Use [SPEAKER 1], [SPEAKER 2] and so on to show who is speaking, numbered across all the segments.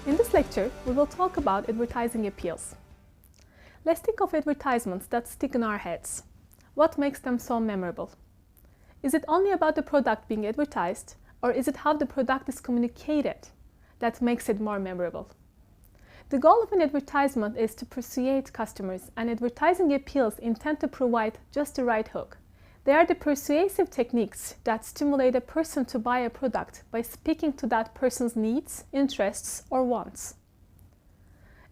[SPEAKER 1] In this lecture, we will talk about advertising appeals. Let's think of advertisements that stick in our heads. What makes them so memorable? Is it only about the product being advertised, or is it how the product is communicated that makes it more memorable? The goal of an advertisement is to persuade customers, and advertising appeals intend to provide just the right hook. They are the persuasive techniques that stimulate a person to buy a product by speaking to that person's needs, interests, or wants.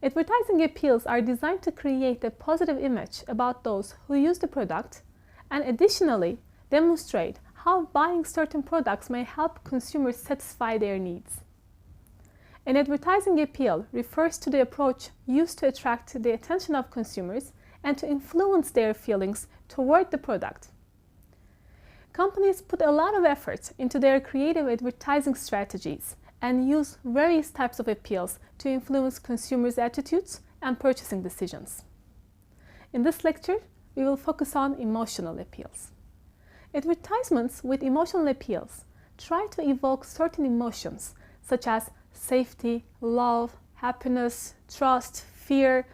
[SPEAKER 1] Advertising appeals are designed to create a positive image about those who use the product and additionally demonstrate how buying certain products may help consumers satisfy their needs. An advertising appeal refers to the approach used to attract the attention of consumers and to influence their feelings toward the product. Companies put a lot of effort into their creative advertising strategies and use various types of appeals to influence consumers' attitudes and purchasing decisions. In this lecture, we will focus on emotional appeals. Advertisements with emotional appeals try to evoke certain emotions such as safety, love, happiness, trust, fear,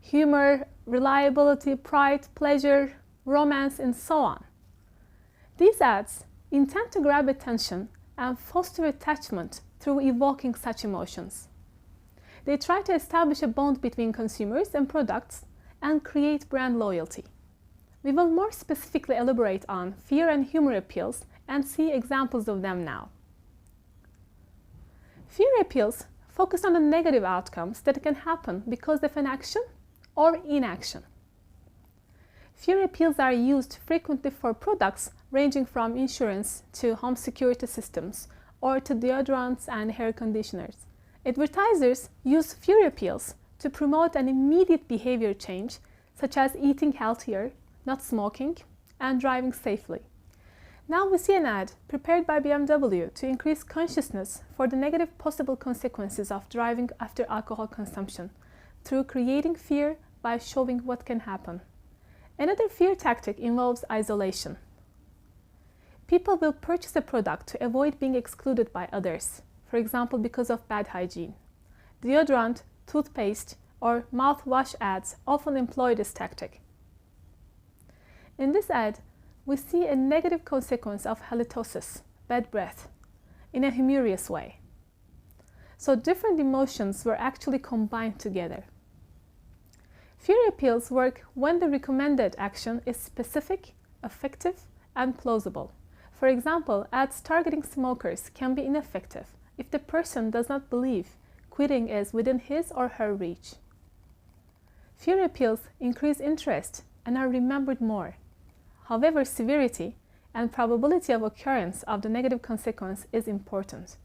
[SPEAKER 1] humor, reliability, pride, pleasure, romance, and so on. These ads intend to grab attention and foster attachment through evoking such emotions. They try to establish a bond between consumers and products and create brand loyalty. We will more specifically elaborate on fear and humor appeals and see examples of them now. Fear appeals focus on the negative outcomes that can happen because of an action or inaction. Fear appeals are used frequently for products ranging from insurance to home security systems or to deodorants and hair conditioners. Advertisers use fear appeals to promote an immediate behavior change, such as eating healthier, not smoking, and driving safely. Now we see an ad prepared by BMW to increase consciousness for the negative possible consequences of driving after alcohol consumption through creating fear by showing what can happen. Another fear tactic involves isolation. People will purchase a product to avoid being excluded by others, for example because of bad hygiene. Deodorant, toothpaste, or mouthwash ads often employ this tactic. In this ad, we see a negative consequence of halitosis, bad breath, in a humorous way. So different emotions were actually combined together. Fear appeals work when the recommended action is specific, effective, and plausible. For example, ads targeting smokers can be ineffective if the person does not believe quitting is within his or her reach. Fear appeals increase interest and are remembered more. However, severity and probability of occurrence of the negative consequence is important.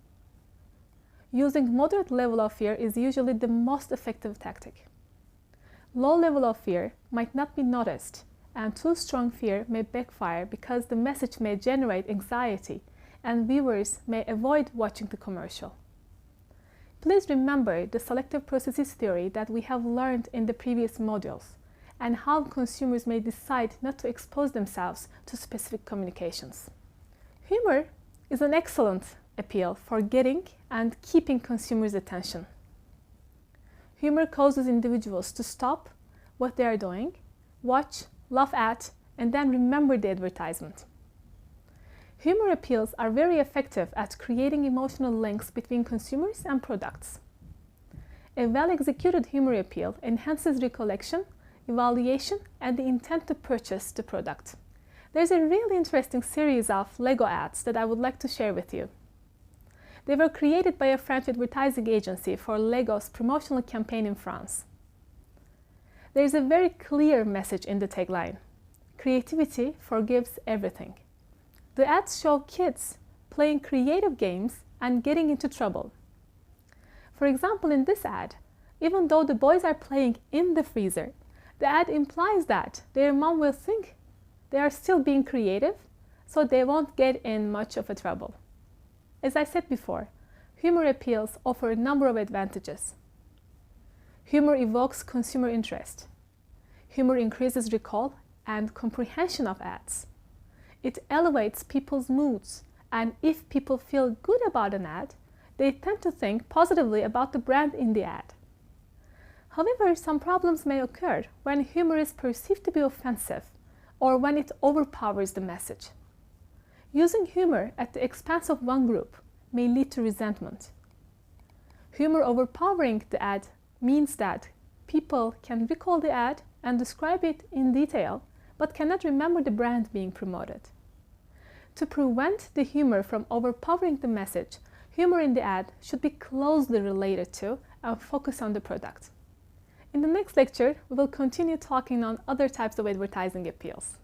[SPEAKER 1] Using moderate level of fear is usually the most effective tactic. Low level of fear might not be noticed, and too strong fear may backfire because the message may generate anxiety and viewers may avoid watching the commercial. Please remember the selective processes theory that we have learned in the previous modules and how consumers may decide not to expose themselves to specific communications. Humor is an excellent appeal for getting and keeping consumers' attention. Humor causes individuals to stop what they are doing, watch, laugh at, and then remember the advertisement. Humor appeals are very effective at creating emotional links between consumers and products. A well-executed humor appeal enhances recollection, evaluation, and the intent to purchase the product. There's a really interesting series of Lego ads that I would like to share with you. They were created by a French advertising agency for Lego's promotional campaign in France. There is a very clear message in the tagline: creativity forgives everything. The ads show kids playing creative games and getting into trouble. For example, in this ad, even though the boys are playing in the freezer, the ad implies that their mom will think they are still being creative, so they won't get in much of a trouble. As I said before, humor appeals offer a number of advantages. Humor evokes consumer interest. Humor increases recall and comprehension of ads. It elevates people's moods, and if people feel good about an ad, they tend to think positively about the brand in the ad. However, some problems may occur when humor is perceived to be offensive or when it overpowers the message. Using humor at the expense of one group may lead to resentment. Humor overpowering the ad means that people can recall the ad and describe it in detail, but cannot remember the brand being promoted. To prevent the humor from overpowering the message, humor in the ad should be closely related to and focus on the product. In the next lecture, we will continue talking on other types of advertising appeals.